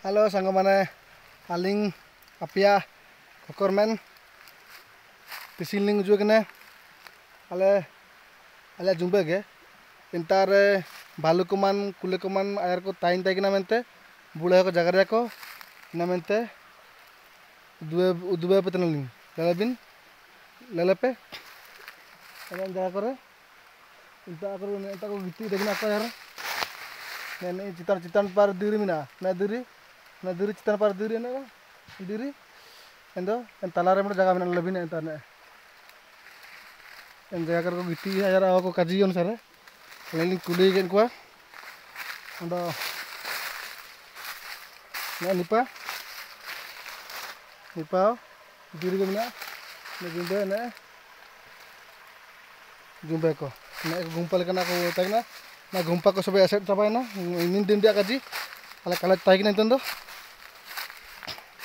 Halo sang mana aling apia kokormen pisiling juga kena ale jumbe ge intar balu kuman kule kuman air ko tain tai kena mente bule ko jaga ko kena mente dua peteneling lalabin lalape alam jaga kore inta ko gitu dekna ko yar nene citan par diri mina na diri citan par diri na diri endo en talare mo jaga mina labin enta ne en jaga ko gitu ayar ako kajion sare leling kuli gen ko ando na nipa diri ko mina na jumbe ko na gumpal kana ko tagna na gumpa ko sobe aset sabai na inin din dia kaji ala kala tai kina intendo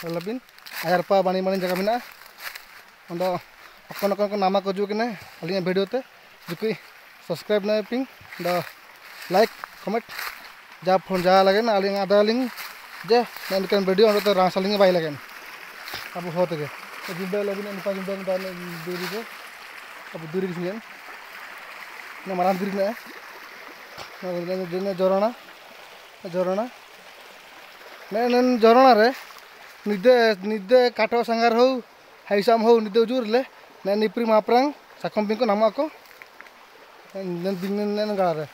labin ayar pa bani jaga mina ando akon nama ko ju kene alinga video te jukui subscribe na ping ando like comment ja phone ja lage na alinga ada link je nan kan video ando te rasalinga bai lage abu hote ge jumbe labin ni pa jumbe ta duri ko abu duri kisien na maran diri na jorona nen jorona re nide kato sangar ho haisam ho nide ujur le nen nipri maprang sakom bingko nama ko nen bingen nen galare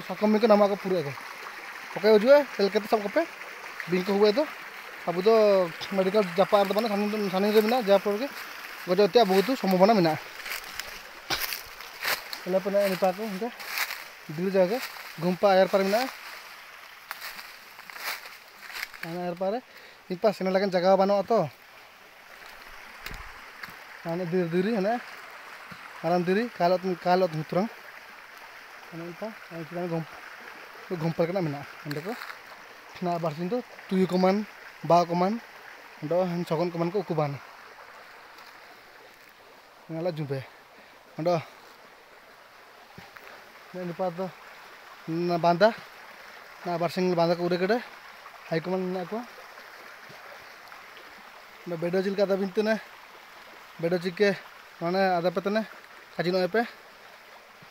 sakom bingko nama ko pura ke oke ujue tel kete sab kope bingko huwe to abu to medical japar to mana sanin re mina japar ke gojo tia butu sombona mina Kala pernah ini pakai enggak dulu jaga gumpa air par mina ana air pare ini pas ini lagi jaga bano atau ana diri ana aram diri kalot mutrang ana itu ana kita gumpal kena mina anda ko na barsin to tuyu koman ba koman ando sokon koman ko ukuban ngala jumbe ando ini pada na banda na barsing banda ko udah kede hai kuman na ko na bedo jil kata bintu na bedo jike mana ada petene kajino epe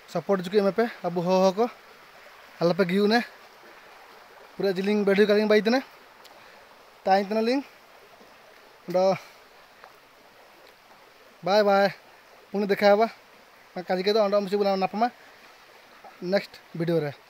support juke mepe abu ho ko ala pe giu ne pura jiling bedo kaling bai tene tain tene ling do bye Pune देखा काजी के तो अंडा मुझे बुला ना पमा next video रे